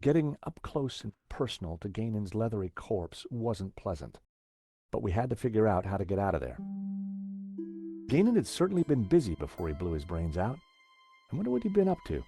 Getting up close and personal to Ganon's leathery corpse wasn't pleasant, but we had to figure out how to get out of there. Ganon had certainly been busy before he blew his brains out. I wonder what he'd been up to.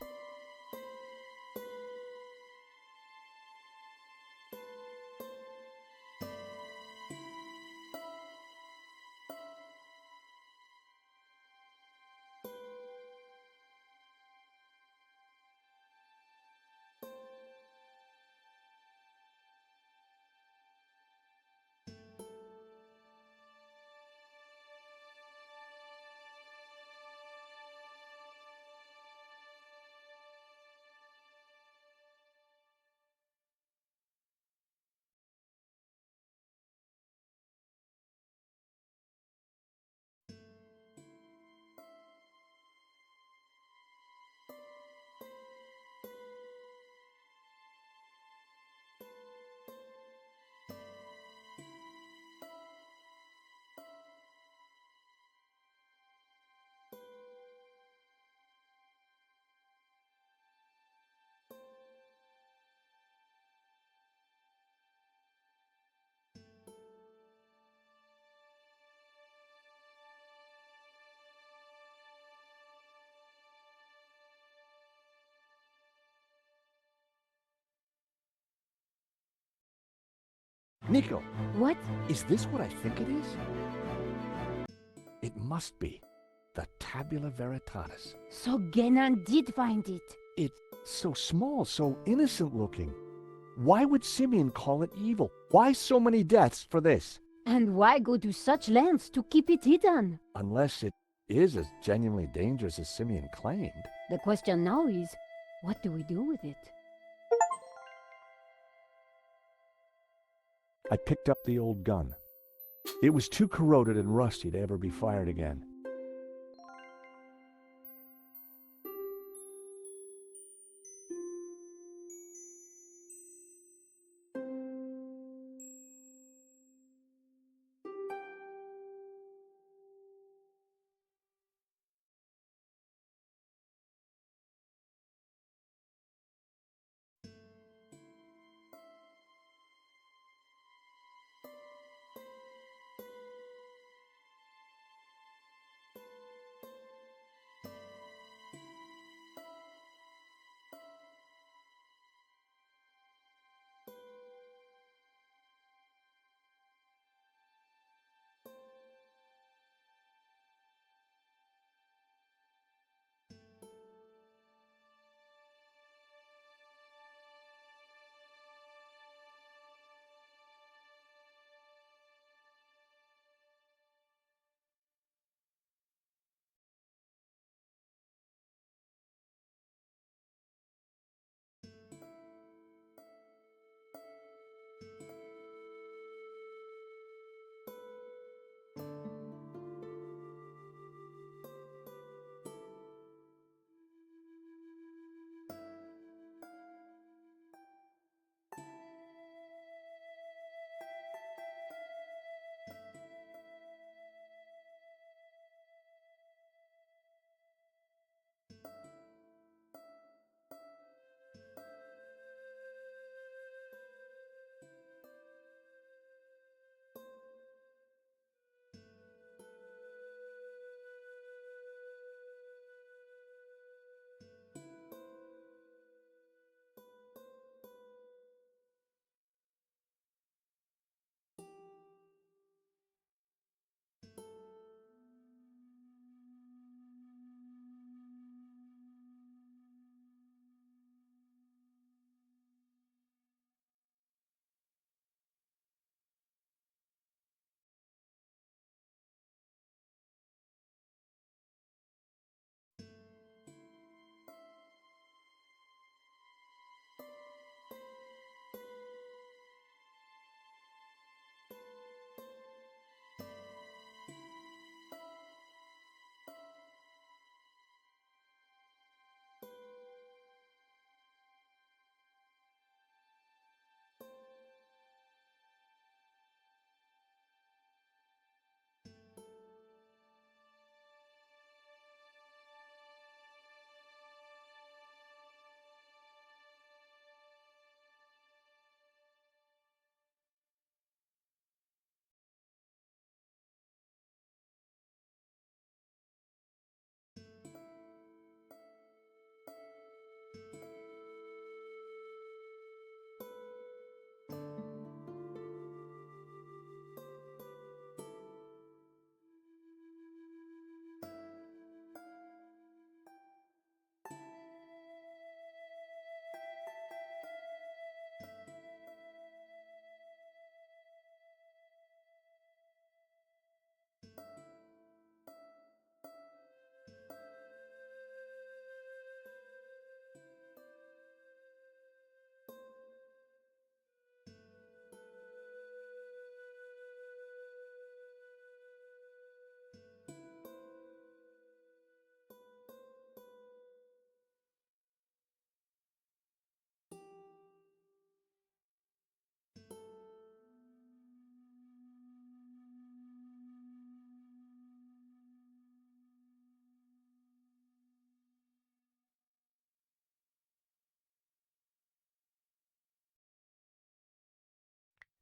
Nico, What? is this what I think it is? It must be. The Tabula Veritatis. So Genon did find it. It's so small, so innocent looking. Why would Simeon call it evil? Why so many deaths for this? And why go to such lengths to keep it hidden? Unless it is as genuinely dangerous as Simeon claimed. The question now is, what do we do with it? I picked up the old gun. It was too corroded and rusty to ever be fired again.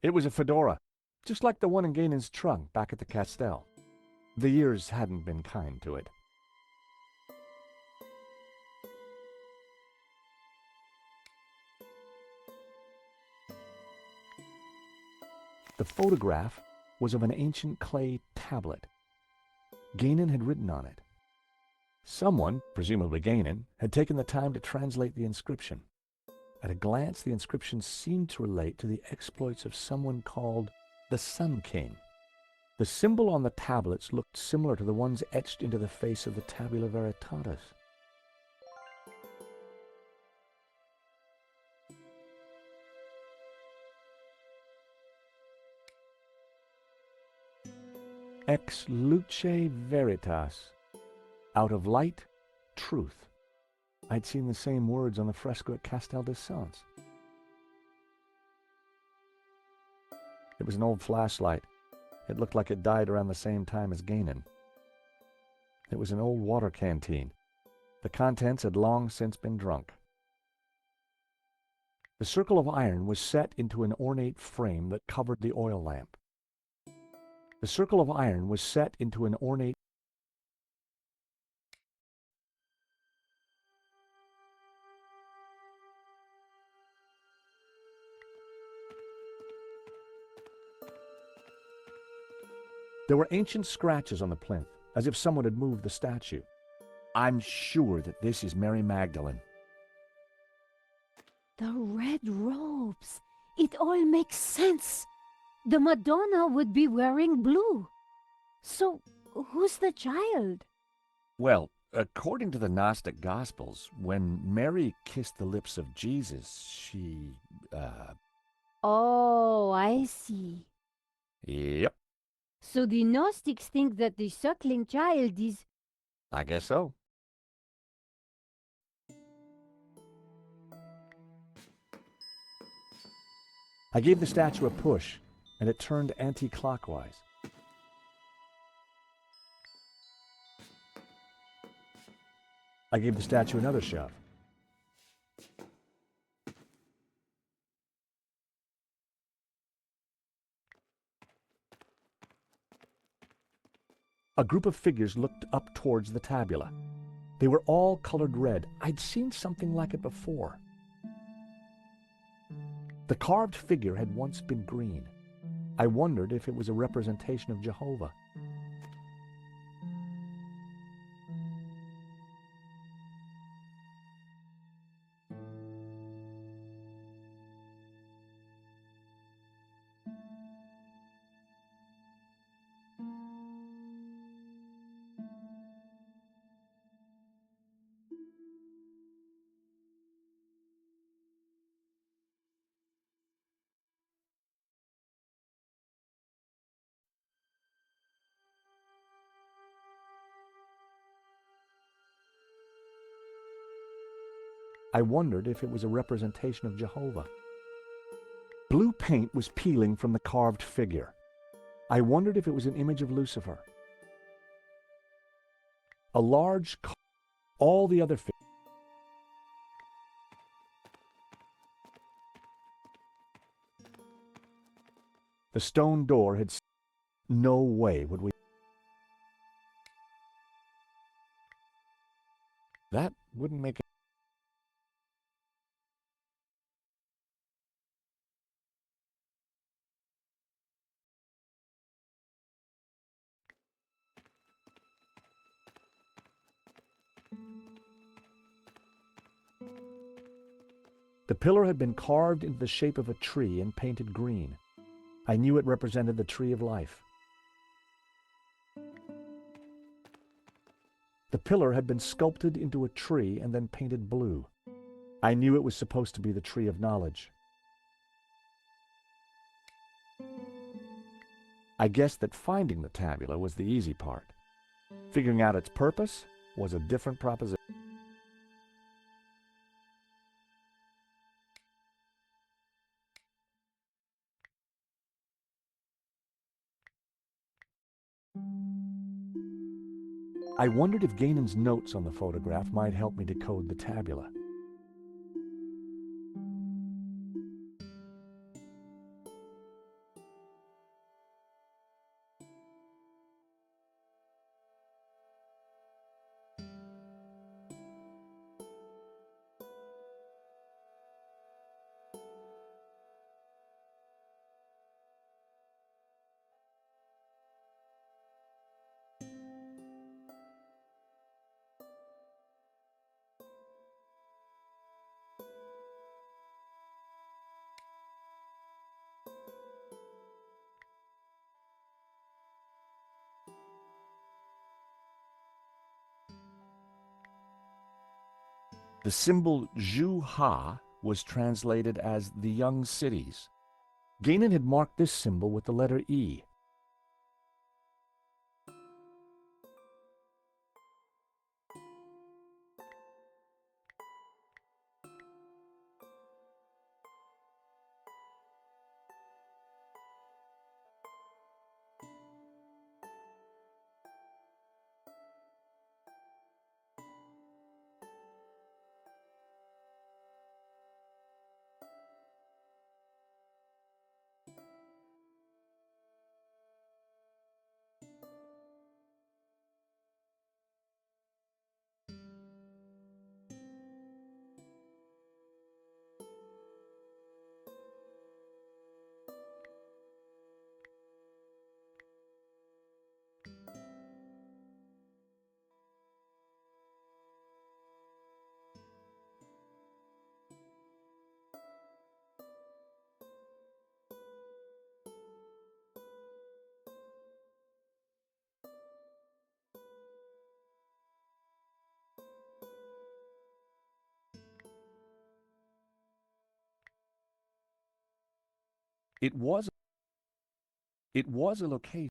It was a fedora, just like the one in Gainon's trunk back at the Castell. The years hadn't been kind to it. The photograph was of an ancient clay tablet. Gainon had written on it. Someone, presumably Gainon, had taken the time to translate the inscription. At a glance, the inscription seemed to relate to the exploits of someone called the Sun King. The symbol on the tablets looked similar to the ones etched into the face of the Tabula Veritatis. Ex luce veritas. Out of light, truth. I'd seen the same words on the fresco at Castel de Sants. It was an old flashlight. It looked like it died around the same time as Gainon. It was an old water canteen. The contents had long since been drunk. The circle of iron was set into an ornate frame that covered the oil lamp. The circle of iron was set into an ornate There were ancient scratches on the plinth, as if someone had moved the statue. I'm sure that this is Mary Magdalene. The red robes. It all makes sense. The Madonna would be wearing blue. So, who's the child? Well, according to the Gnostic Gospels, when Mary kissed the lips of Jesus, she, Oh, I see. Yep, So the Gnostics think that the suckling child is... I guess so. I gave the statue a push, and it turned anti-clockwise. I gave the statue another shove. A group of figures looked up towards the tabula. They were all colored red. I'd seen something like it before. The carved figure had once been green. I wondered if it was a representation of Jehovah. I wondered if it was a representation of Jehovah. Blue paint was peeling from the carved figure. I wondered if it was an image of Lucifer. A large all the other figures. The stone door had... No way would we... That wouldn't make it... The pillar had been carved into the shape of a tree and painted green. I knew it represented the tree of life. The pillar had been sculpted into a tree and then painted blue. I knew it was supposed to be the tree of knowledge. I guessed that finding the tabula was the easy part. Figuring out its purpose was a different proposition. I wondered if Gainon's notes on the photograph might help me decode the tabula. The symbol Zhu-Ha was translated as the young cities. Guénon had marked this symbol with the letter E. It was a location.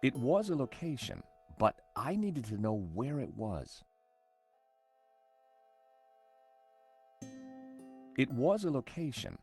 It was a location, but I needed to know where it was. It was a location.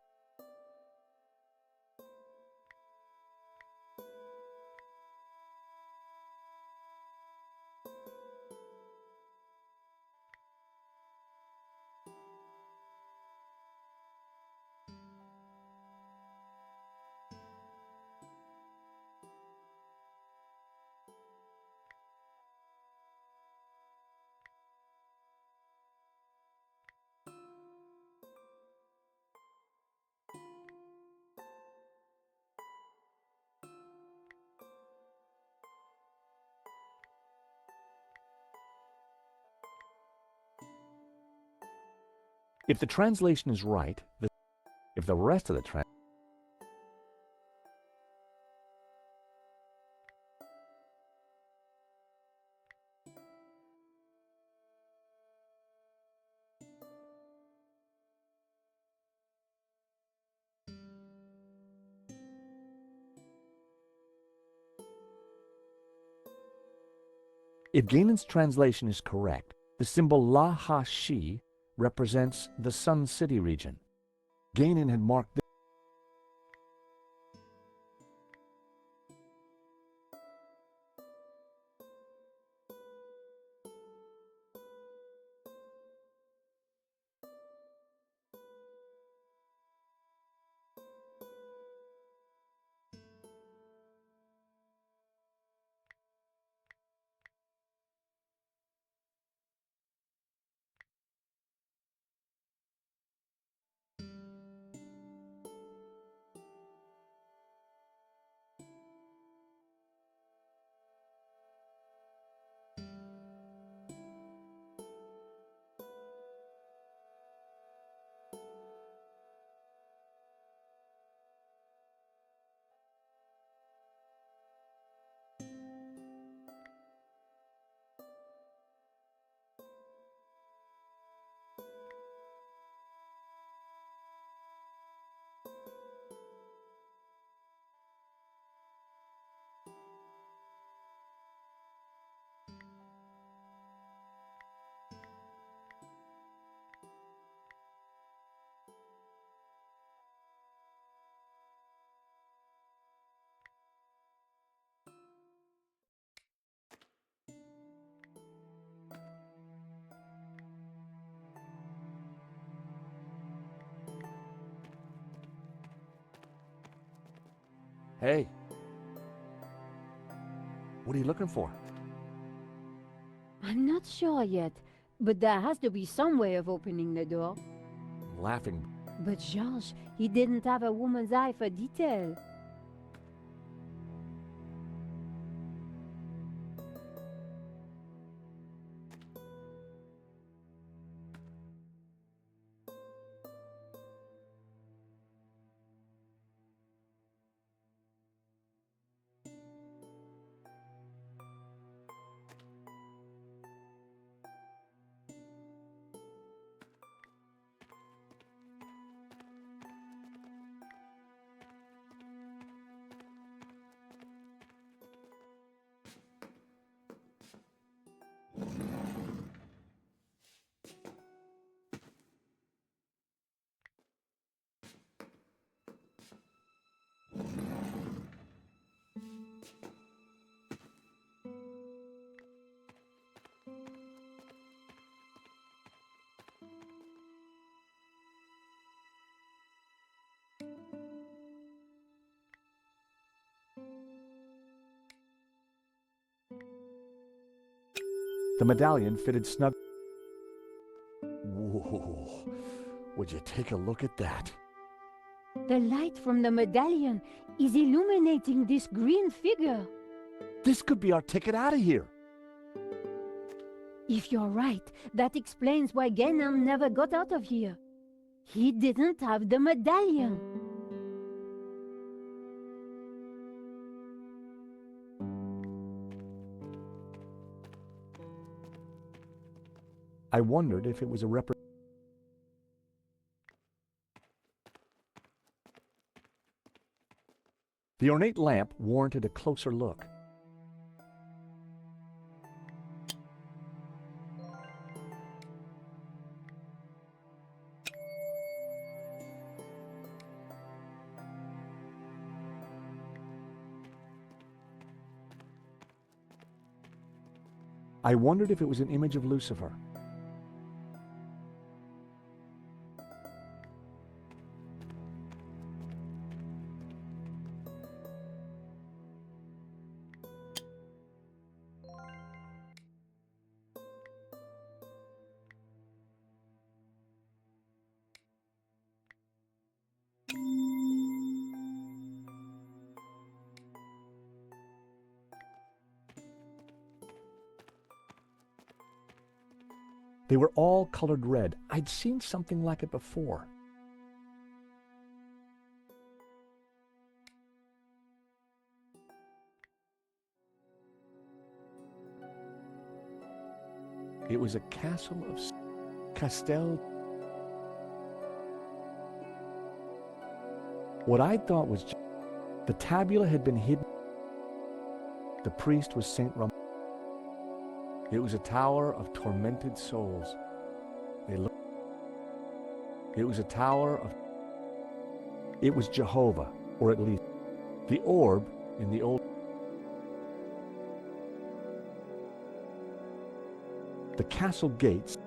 If the translation is right, if the rest of the if Guénon's translation is correct, the symbol La-Ha-Shi represents the Sun City region. Guénon had marked this. Hey, what are you looking for? I'm not sure yet, but there has to be some way of opening the door. I'm laughing. But George, he didn't have a woman's eye for detail. The medallion fitted snug. Whoa, would you take a look at that? The light from the medallion is illuminating this green figure. This could be our ticket out of here. If you're right, that explains why Ganon never got out of here. He didn't have the medallion. I wondered if it was a The ornate lamp warranted a closer look. I wondered if it was an image of Lucifer. They were all colored red. I'd seen something like it before. It was a castle of Castel. What I thought was the tabula had been hidden. The priest was Saint Ram. It was a tower of tormented souls. It was a tower of... It was Jehovah, or at least the orb in the old... The castle gates...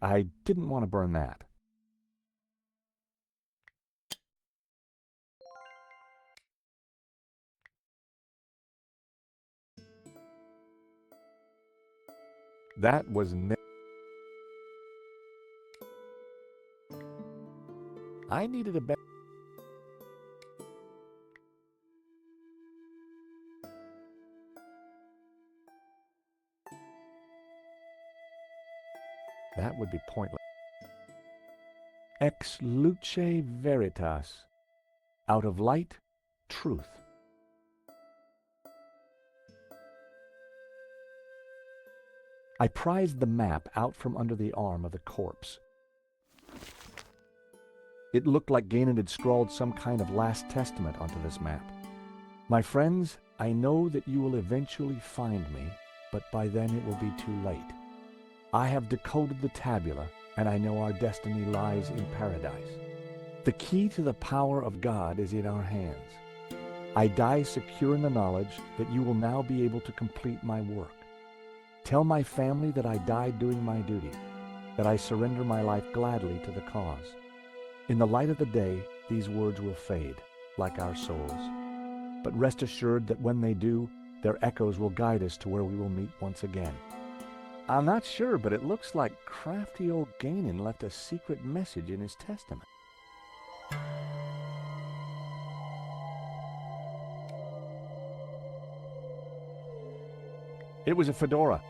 I didn't want to burn that. That was I needed a better... That would be pointless. Ex luce veritas. Out of light, truth. I prized the map out from under the arm of the corpse. It looked like Ganon had scrawled some kind of last testament onto this map. My friends, I know that you will eventually find me, but by then it will be too late. I have decoded the tabula, and I know our destiny lies in paradise. The key to the power of God is in our hands. I die secure in the knowledge that you will now be able to complete my work. Tell my family that I died doing my duty, that I surrender my life gladly to the cause. In the light of the day, these words will fade, like our souls. But rest assured that when they do, their echoes will guide us to where we will meet once again. I'm not sure, but it looks like crafty old Ganon left a secret message in his testament. It was a fedora.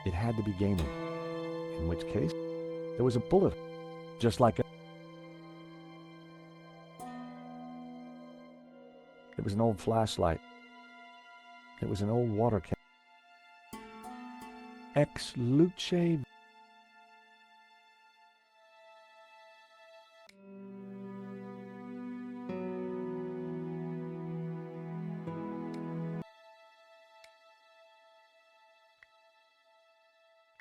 It had to be Ganon, in which case there was a bullet, just like a... It was an old flashlight. It was an old water can. Ex luce.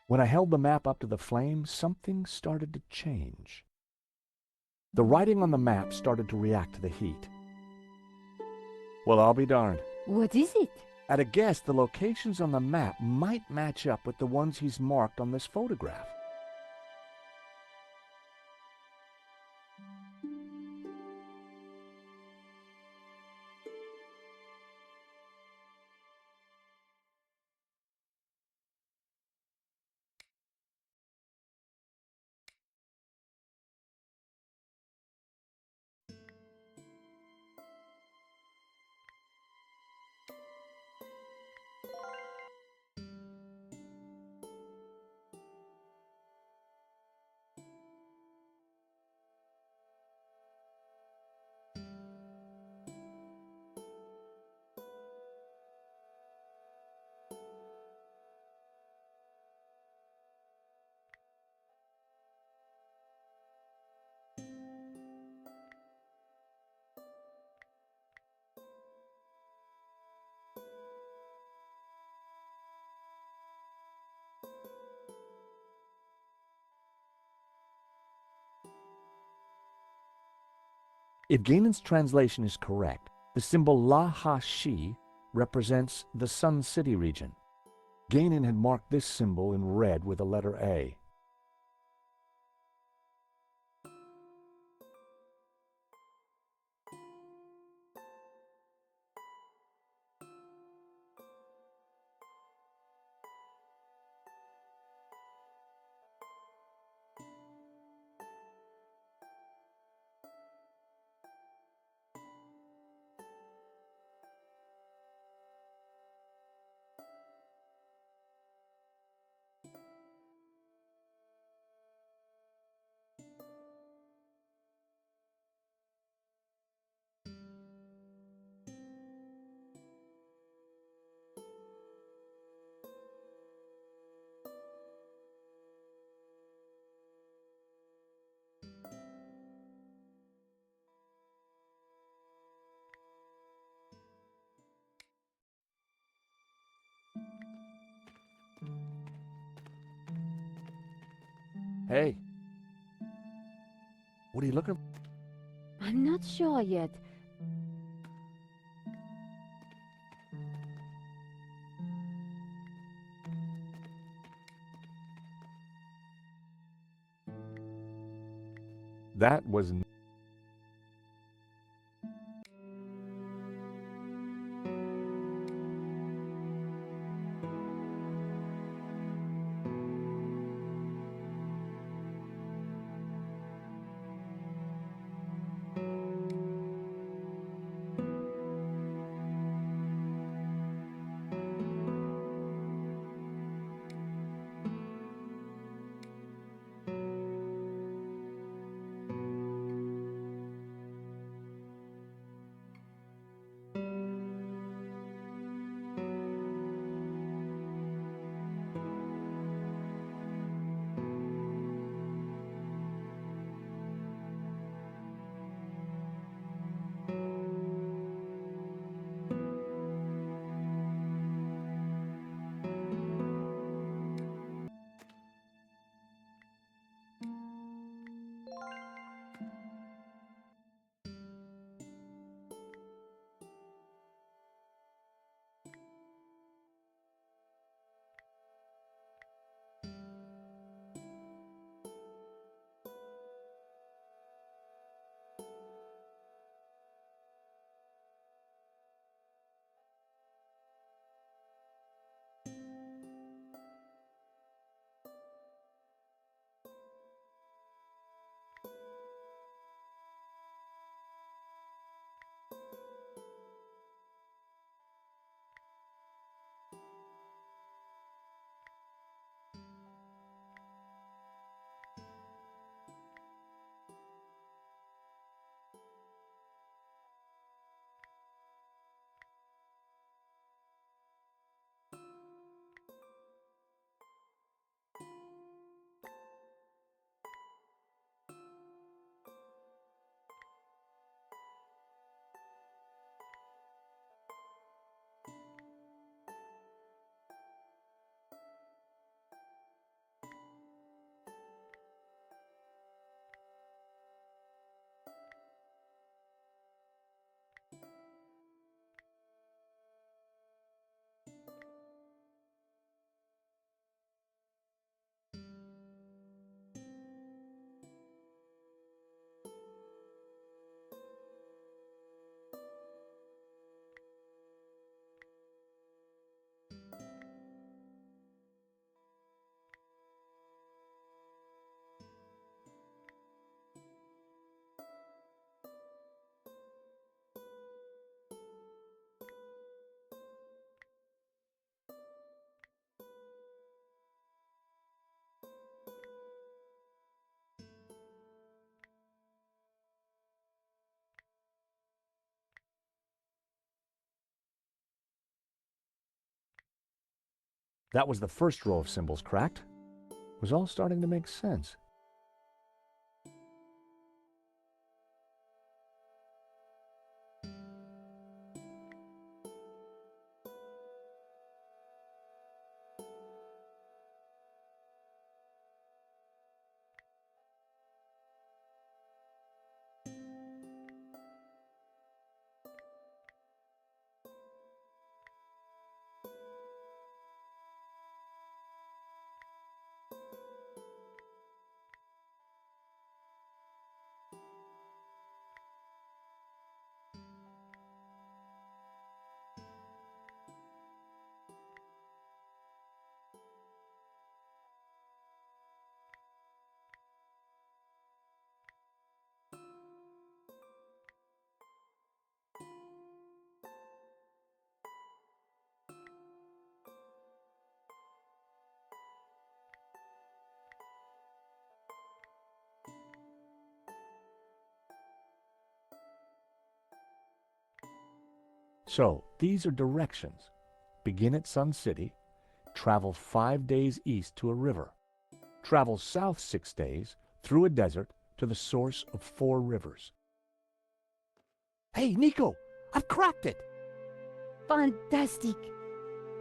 When I held the map up to the flame, something started to change. The writing on the map started to react to the heat. Well, I'll be darned. What is it? At a guess, the locations on the map might match up with the ones he's marked on this photograph. If Ganon's translation is correct, the symbol La-Ha-Shi represents the Sun City region. Ganon had marked this symbol in red with the letter A. Hey, what are you looking for? I'm not sure yet. That was... That was the first row of symbols cracked. It was all starting to make sense. So, these are directions. Begin at Sun City, travel 5 days east to a river, travel south 6 days through a desert to the source of 4 rivers. Hey, Nico, I've cracked it! Fantastic!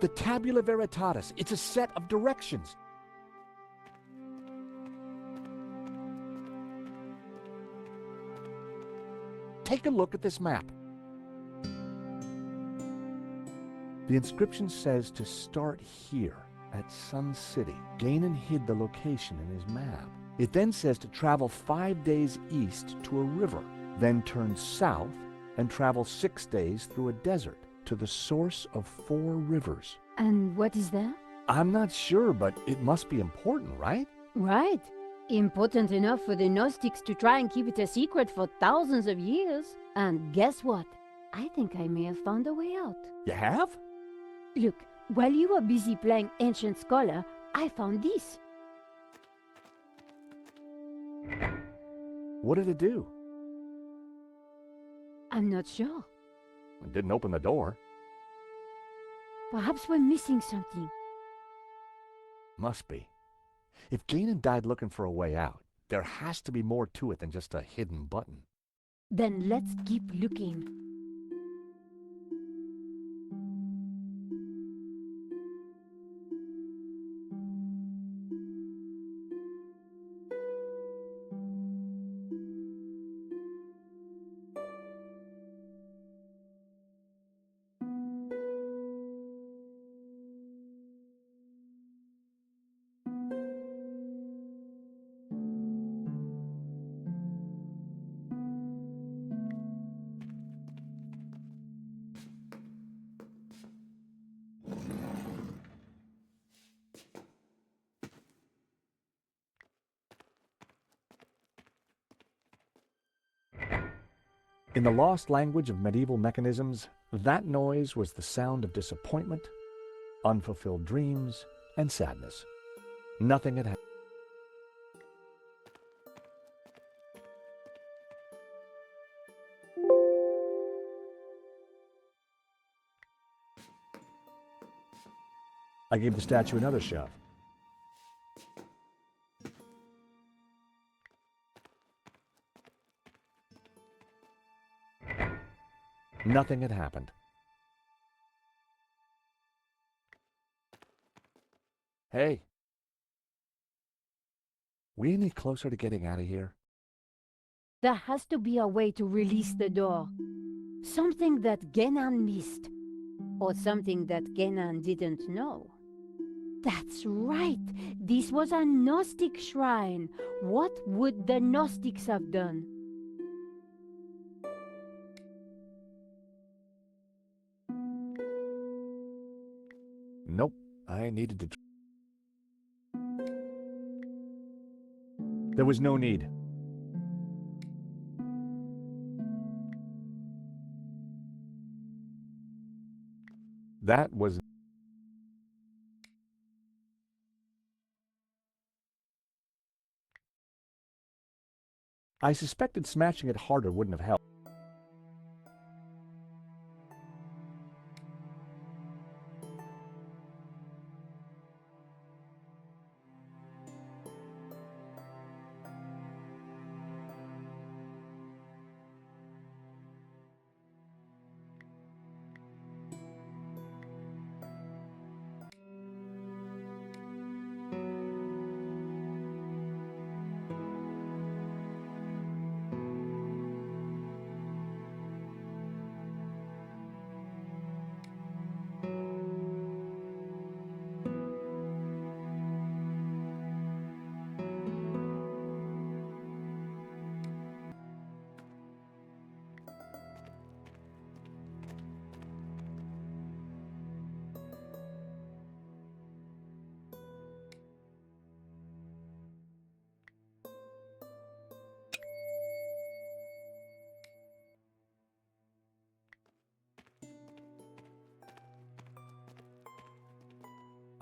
The Tabula Veritatis, it's a set of directions. Take a look at this map. The inscription says to start here at Sun City. Gainan hid the location in his map. It then says to travel 5 days east to a river, then turn south and travel 6 days through a desert to the source of 4 rivers. And what is that? I'm not sure, but it must be important, right? Right. Important enough for the Gnostics to try and keep it a secret for thousands of years. And guess what? I think I may have found a way out. You have? Look, while you were busy playing Ancient Scholar, I found this. What did it do? I'm not sure. It didn't open the door. Perhaps we're missing something. Must be. If Gainan died looking for a way out, there has to be more to it than just a hidden button. Then let's keep looking. In the lost language of medieval mechanisms, that noise was the sound of disappointment, unfulfilled dreams, and sadness. Nothing had happened. I gave the statue another shove. Nothing had happened. Hey. We any closer to getting out of here? There has to be a way to release the door. Something that Gainan missed. Or something that Gainan didn't know. That's right! This was a Gnostic shrine. What would the Gnostics have done? Nope, I needed to. There was no need. That was. I suspected smashing it harder wouldn't have helped.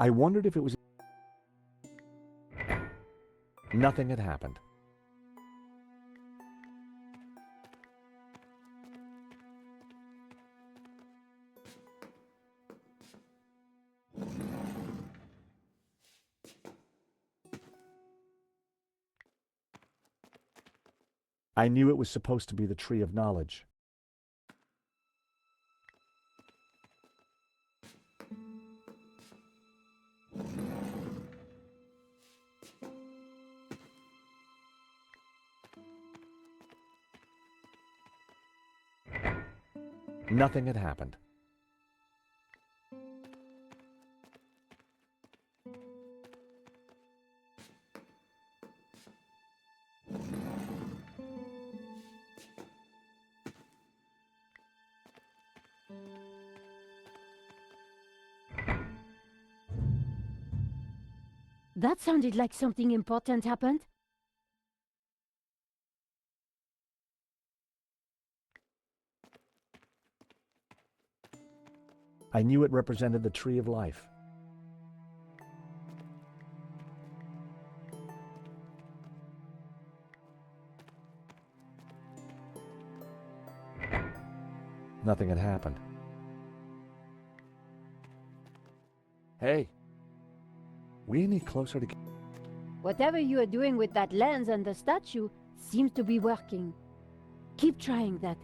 I wondered if it was... Nothing had happened. I knew it was supposed to be the tree of knowledge. Nothing had happened. That sounded like something important happened. I knew it represented the tree of life. Nothing had happened. Hey, we any closer to... Whatever you are doing with that lens and the statue seems to be working. Keep trying that.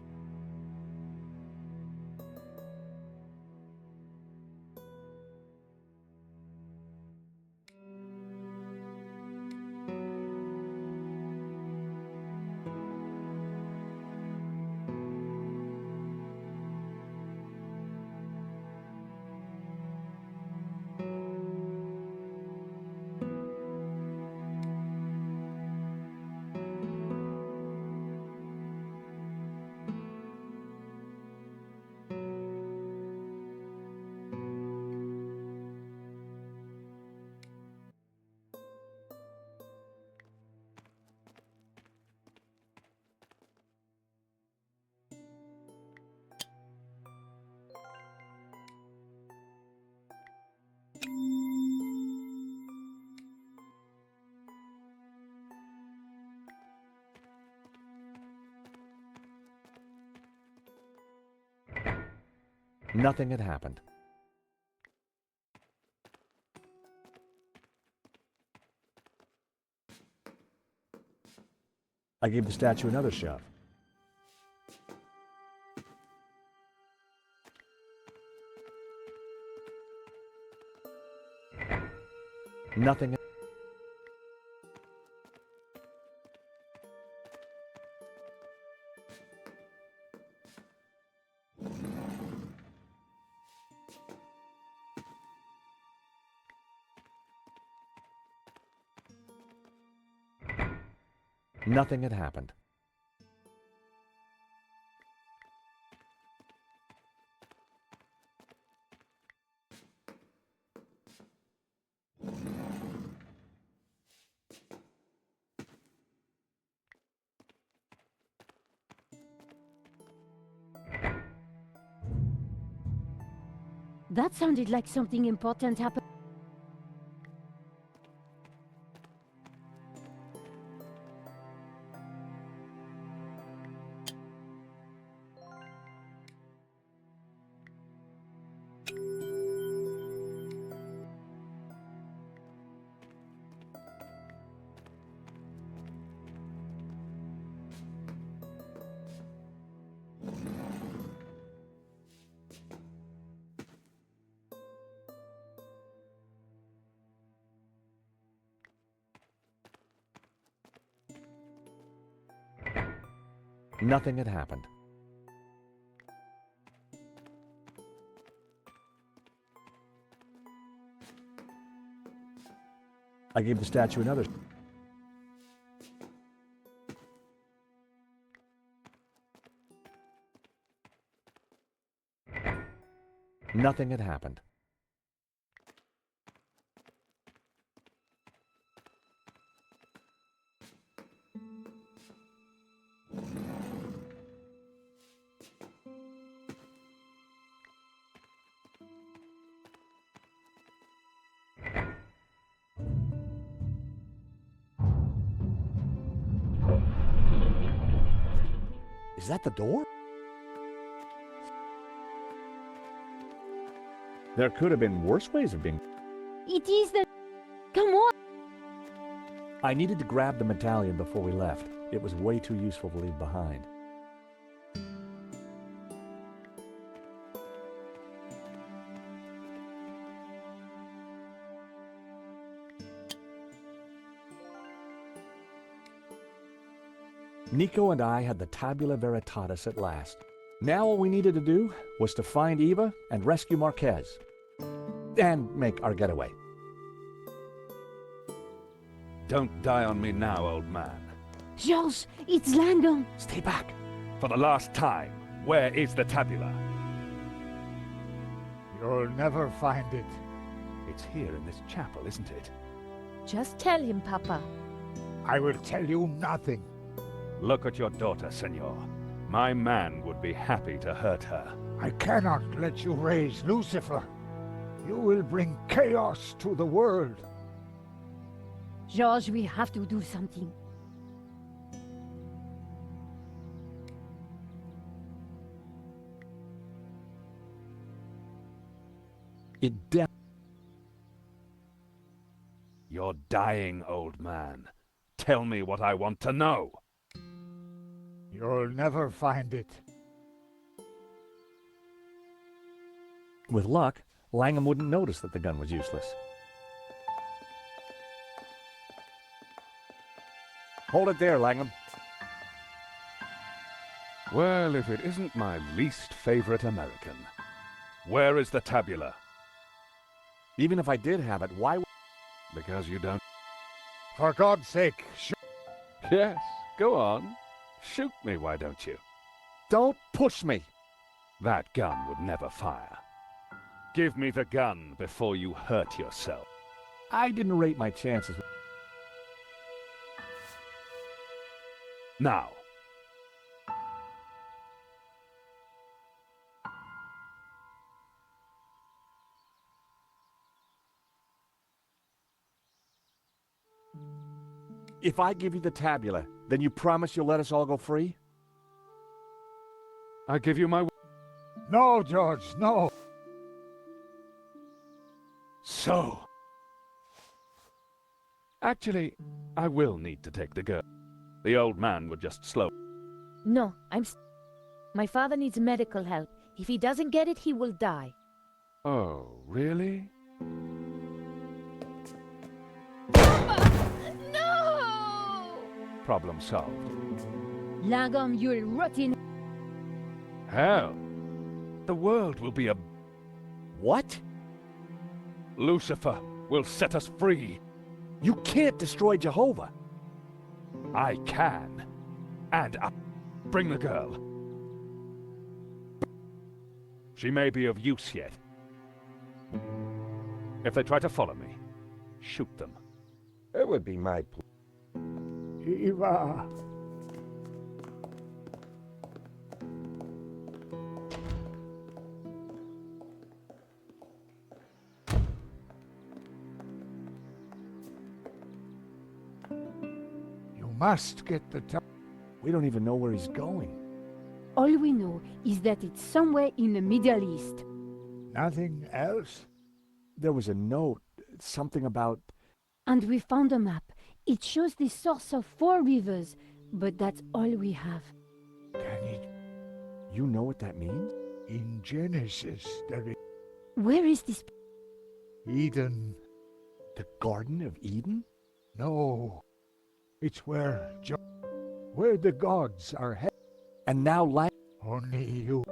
Nothing had happened. I gave the statue another shove. Nothing. Nothing had happened. That sounded like something important happened. Nothing had happened. I gave the statue another... Nothing had happened. Is that the door? There could have been worse ways of being... It is the... Come on! I needed to grab the medallion before we left. It was way too useful to leave behind. Nico and I had the tabula veritatis at last. Now all we needed to do was to find Eva and rescue Marquez. And make our getaway. Don't die on me now, old man. George, it's Langdon! Stay back! For the last time, where is the tabula? You'll never find it. It's here in this chapel, isn't it? Just tell him, Papa. I will tell you nothing. Look at your daughter, senor. My man would be happy to hurt her. I cannot let you raise Lucifer. You will bring chaos to the world. George, we have to do something. You're dying, old man. Tell me what I want to know. You'll never find it. With luck, Langham wouldn't notice that the gun was useless. Hold it there, Langham. Well, if it isn't my least favorite American. Where is the tabula? Even if I did have it, why... Because you don't... For God's sake, Yes, go on. Shoot me, why don't you? Don't push me! That gun would never fire. Give me the gun before you hurt yourself. I didn't rate my chances. Now. If I give you the tabula, then you promise you'll let us all go free? I give you my... no, George, no. So... Actually, I will need to take the girl. The old man would just slow... No, my father needs medical help. If he doesn't get it, he will die. Oh, really? No! Problem solved. Langham, you'll rot in... Hell, the world will be a... What? Lucifer will set us free. You can't destroy Jehovah. I can. And bring the girl. She may be of use yet. If they try to follow me, shoot them. It would be my Eva. You must get the top. We don't even know where he's going. All we know is that it's somewhere in the Middle East. Nothing else? There was a note, something about... And we found a map. It shows the source of 4 rivers, but that's all we have. Can it? You know what that means? In Genesis, there is Where is this... Eden. The Garden of Eden? No. It's where the gods are headed. And now Only you,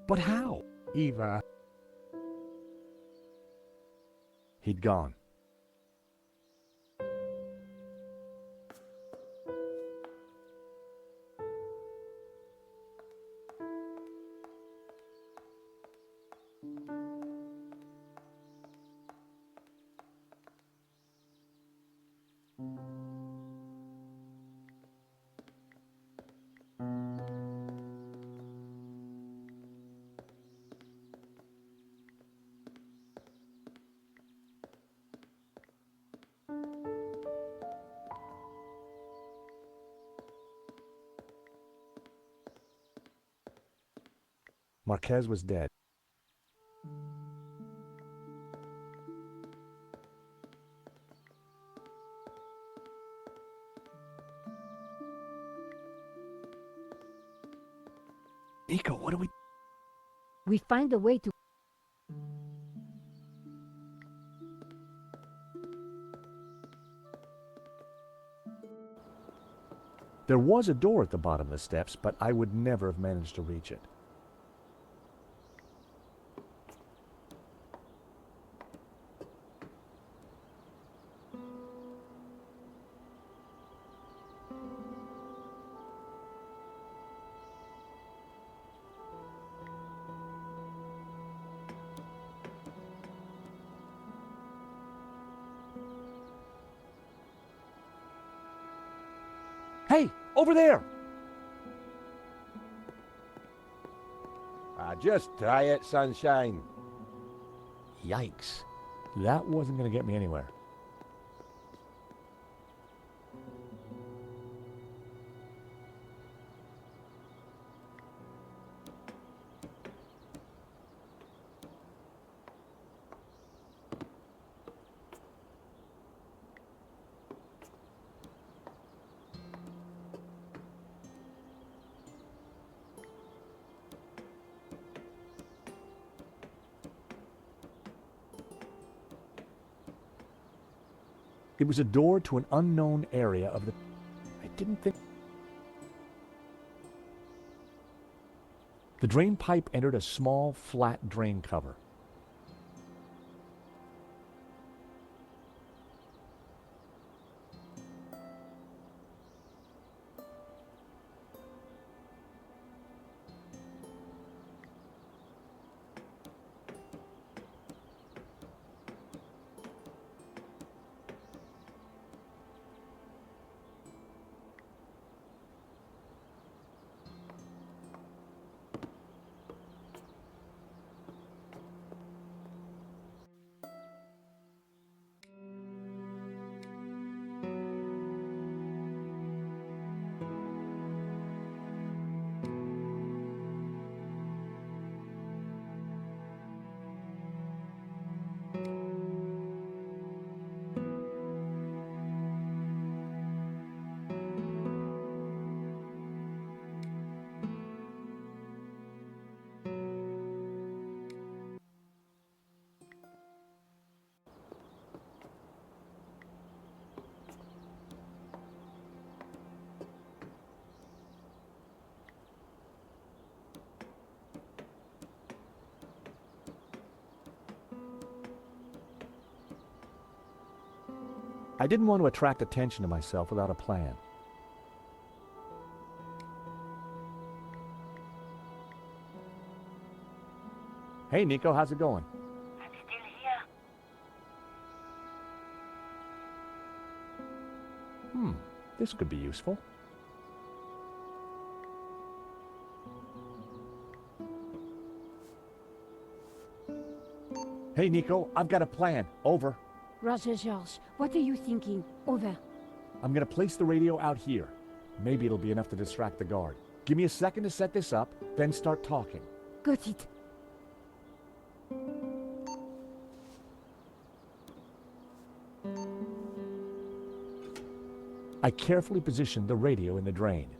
But how? Eva. He'd gone. Marquez was dead. Nico, what do we... We find a way to... There was a door at the bottom of the steps, but I would never have managed to reach it. Hey, over there! Just try it, sunshine. Yikes. That wasn't going to get me anywhere. It was a door to an unknown area of the... I didn't think... The drain pipe entered a small, flat drain cover. I didn't want to attract attention to myself without a plan. Hey, Nico, how's it going? I'm still here. This could be useful. Hey, Nico, I've got a plan. Over. Roger, George, what are you thinking? Over. I'm going to place the radio out here. Maybe it'll be enough to distract the guard. Give me a second to set this up, then start talking. Got it. I carefully positioned the radio in the drain.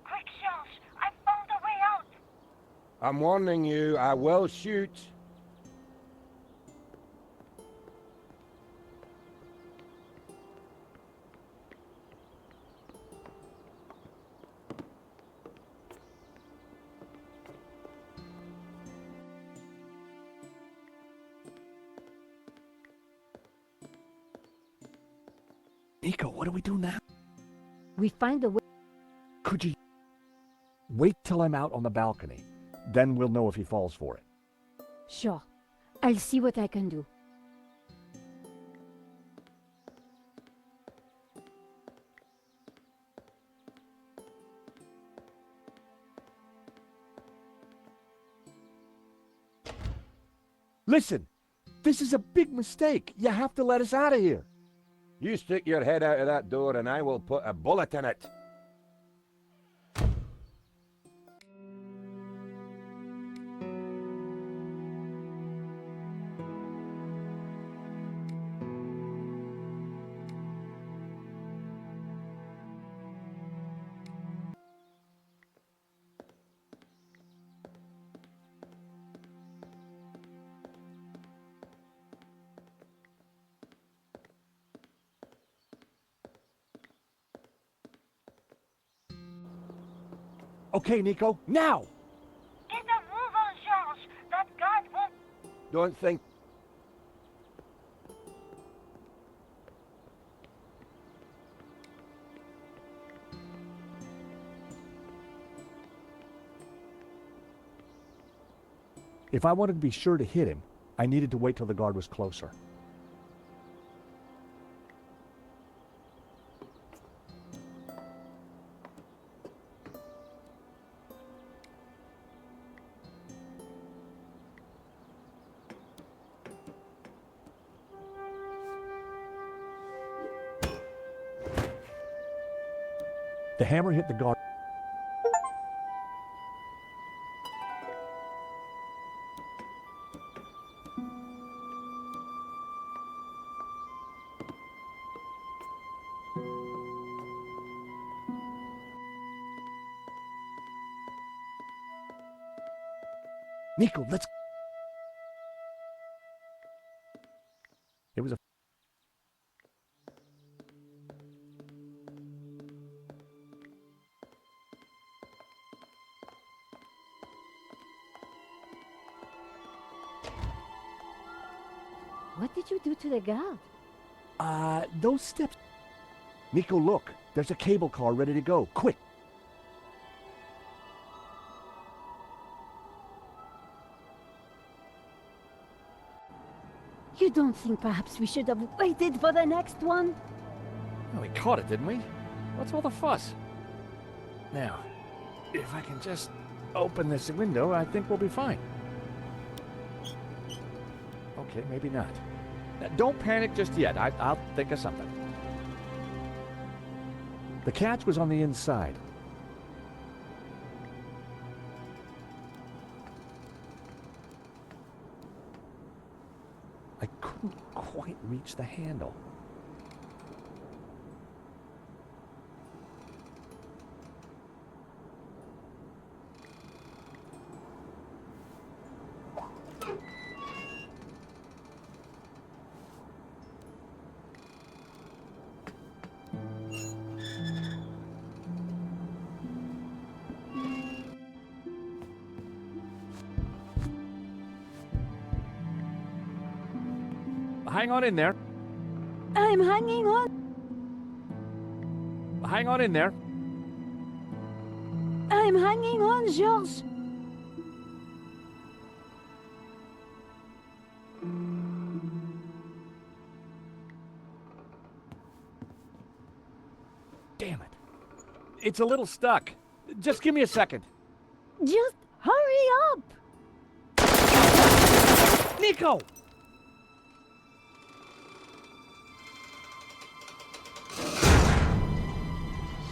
Quick, George! I found a way out! I'm warning you, I will shoot. Nico, what do we do now? We find a way... Could you... Wait till I'm out on the balcony. Then we'll know if he falls for it. Sure. I'll see what I can do. Listen! This is a big mistake. You have to let us out of here. You stick your head out of that door and I will put a bullet in it. Okay, Nico, now! Get a move on, George. That guard won't... Don't think... If I wanted to be sure to hit him, I needed to wait till the guard was closer. The hammer hit the guard. Nico, let's... It was a... What did you do to the guard? Those steps... Nico, look. There's a cable car ready to go. Quick! You don't think perhaps we should have waited for the next one? Well, we caught it, didn't we? What's all the fuss? Now, if I can just open this window, I think we'll be fine. Okay, maybe not. Don't panic just yet. I'll think of something. The catch was on the inside. I couldn't quite reach the handle. Hang on in there. I'm hanging on. Hang on in there. I'm hanging on, George. Damn it. It's a little stuck. Just give me a second. Just hurry up. Nico!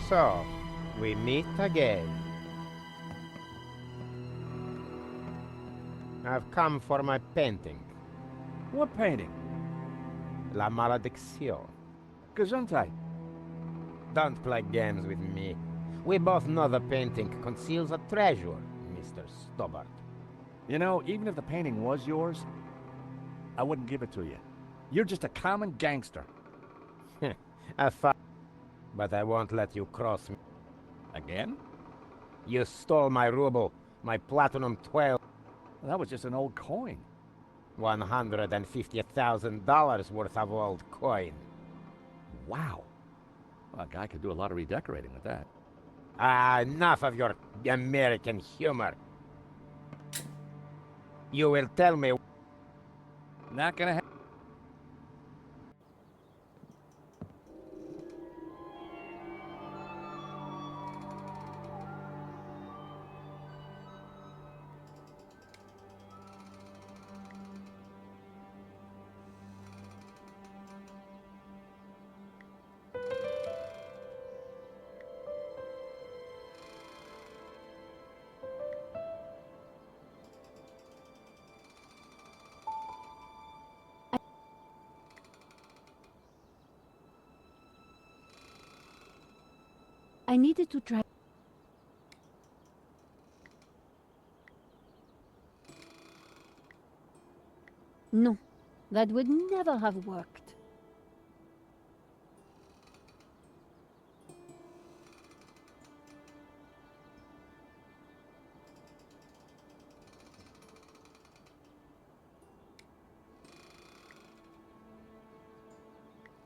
So, we meet again. I've come for my painting. What painting? La Maledicción. Gesundheit. Don't play games with me. We both know the painting conceals a treasure, Mr. Stobbart. You know, even if the painting was yours, I wouldn't give it to you. You're just a common gangster. But I won't let you cross me. Again? You stole my ruble, my platinum 12. Well, that was just an old coin. $150,000 worth of old coin. Wow. Well, a guy could do a lot of redecorating with that. Ah, enough of your American humor. You will tell me. Not gonna happen. I needed to try. No, that would never have worked.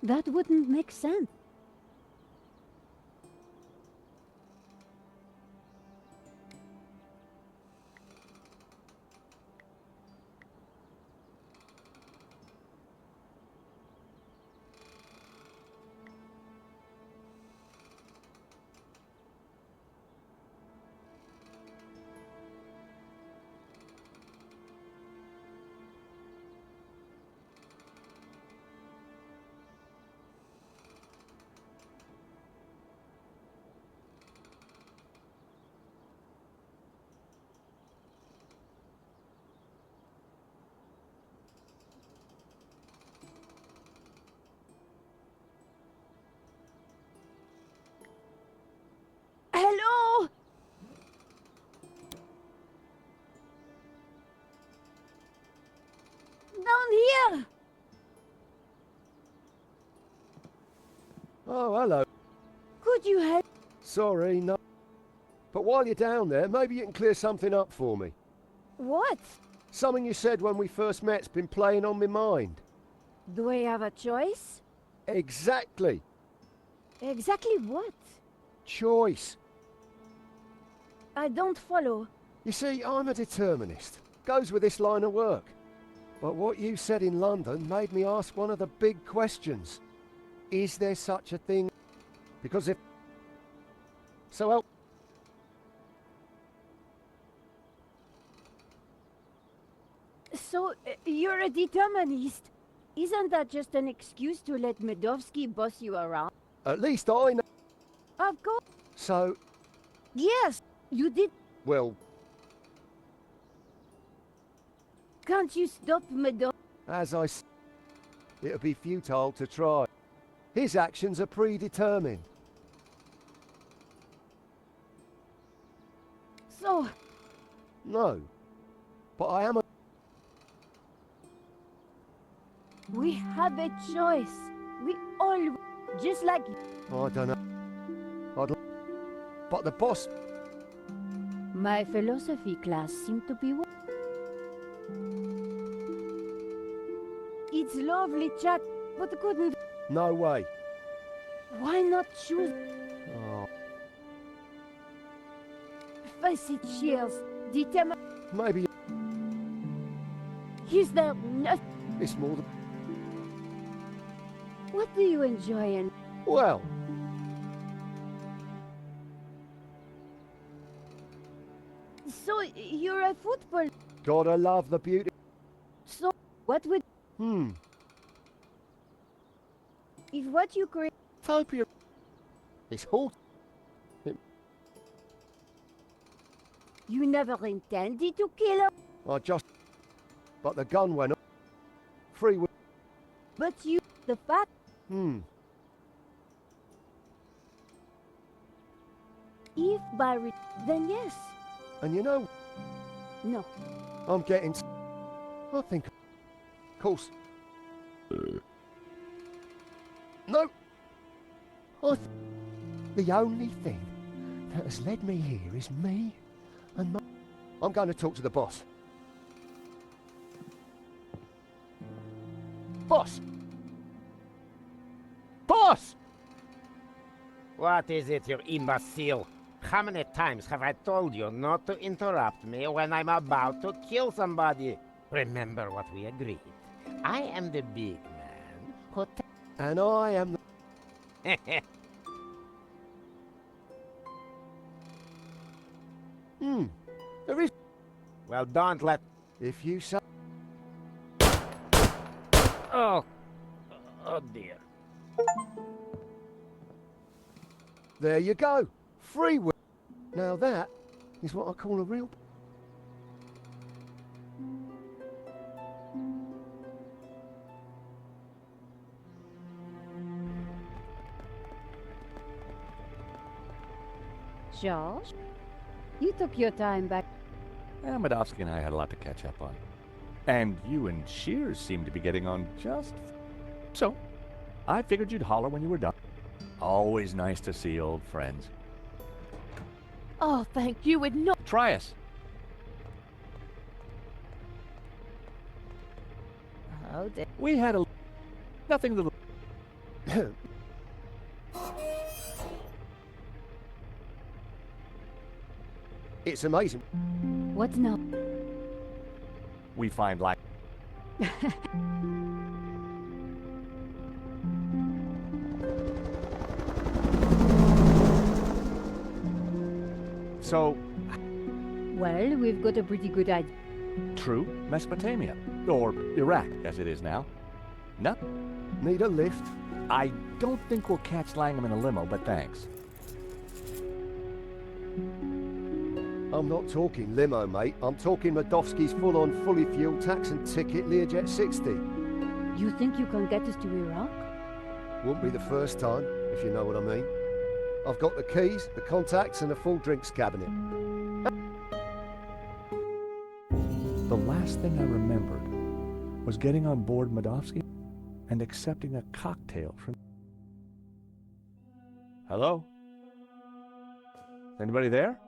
That wouldn't make sense. Hello? Down here! Oh, hello. Could you help? Sorry, no. But while you're down there, maybe you can clear something up for me. What? Something you said when we first met's been playing on my mind. Do I have a choice? Exactly. Exactly what? Choice. I don't follow. You see, I'm a determinist. Goes with this line of work. But what you said in London made me ask one of the big questions. Is there such a thing? Because if... So help... So, you're a determinist. Isn't that just an excuse to let Medovsky boss you around? At least I know... Of course. So, Yes, you did. well, Can't you stop Medovsky? as I s... It'd be futile to try. His actions are predetermined. So, No. But I am a... we have a choice. We all... Just like... I don't know. But the boss... My philosophy class seemed to be... It's lovely chat, but couldn't... No way. Why not choose... Oh, Face it, Cheers. Determine... maybe Is there nothing... it's more than... What do you enjoy in... Well, So, you're a football... gotta love the beauty... So, what would... If what you create... Utopia... It's all... You never intended to kill her, I just... But the gun went off. Free will... but you... The fact... If by... Then yes. And you know, No. I'm getting... I think... Of course... No! The only thing that has led me here is me and my... I'm going to talk to the boss. Boss! Boss! What is it, you imbecile? How many times have I told you not to interrupt me when I'm about to kill somebody? Remember what we agreed. I am the big man who... And I am the... There is... Well, don't let... If you say... Oh. Oh, dear. There you go. Free will. Now that is what I call a real... George, you took your time back. Medovsky and I had a lot to catch up on. And you and Shears seem to be getting on just... So, I figured you'd holler when you were done. Always nice to see old friends. Oh, thank you. Would not. Try us. Oh, We had a... Nothing little... It's amazing. What's now? We find like... So, Well, we've got a pretty good idea. true Mesopotamia. Or Iraq, as it is now. No, Need a lift? I don't think we'll catch Langham in a limo, but thanks. I'm not talking limo, mate. I'm talking Medovsky's full-on, fully fueled tax and ticket Learjet 60. You think you can get us to Iraq? Wouldn't be the first time, if you know what I mean. I've got the keys, the contacts, and a full drinks cabinet. The last thing I remembered was getting on board Medovsky and accepting a cocktail from... Hello? Is anybody there?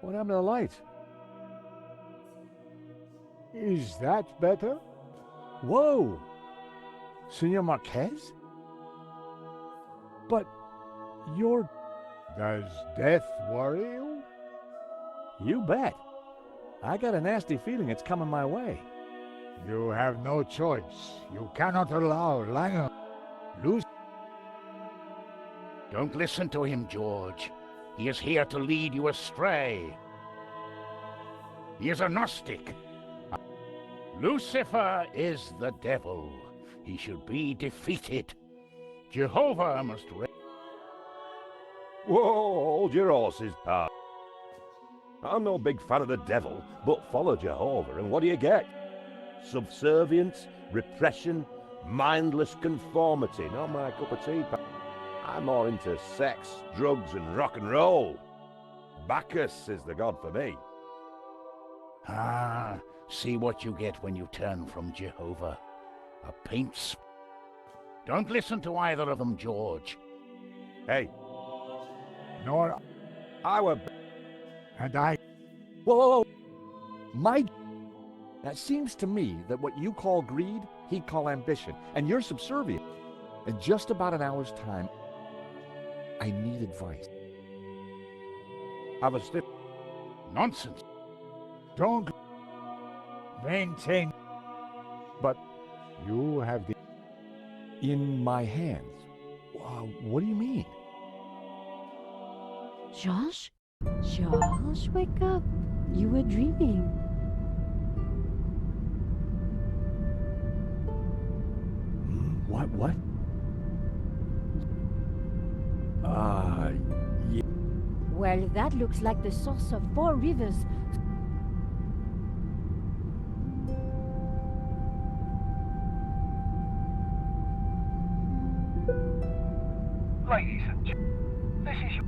What happened to the lights? Is that better? Whoa! Senor Marquez? But you're... Does death worry you? You bet. I got a nasty feeling it's coming my way. You have no choice. You cannot allow Langham lose. Don't listen to him, George. He is here to lead you astray. He is a Gnostic. Lucifer is the devil. He should be defeated. Jehovah must reign. Whoa, hold your horses, pal. I'm no big fan of the devil, but follow Jehovah, and what do you get? Subservience, repression, mindless conformity. Not my cup of tea, pal. I'm more into sex, drugs, and rock and roll. Bacchus is the god for me. Ah, see what you get when you turn from Jehovah. A paint sp... Don't listen to either of them, George. Hey, Nor I were... and I. Whoa, whoa, whoa! My... That seems to me that what you call greed, he'd call ambition, and you're subservient. In just about an hour's time, I need advice. have a stiff... Nonsense. Don't maintain. But you have the... In my hands? What do you mean? George? George, wake up. You were dreaming. What? Yeah. Well, that looks like the source of 4 rivers. Ladies and gentlemen, this is your...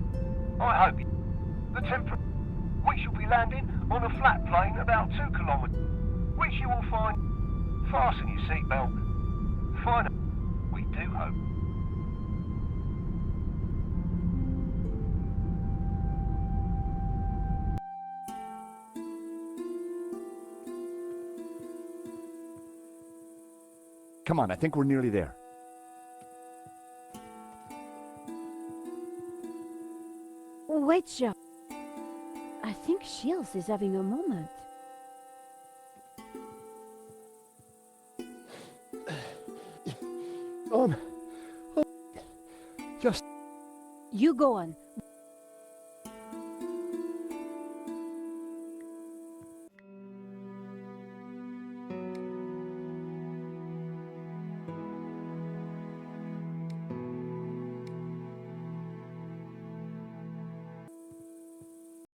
I hope you... The temper... which you'll be landing on a flat plane about 2 kilometers, which you will find... Fasten your seatbelt. Find... We do hope. Come on, I think we're nearly there. Wait, George. I think Shields is having a moment. Just... You go on.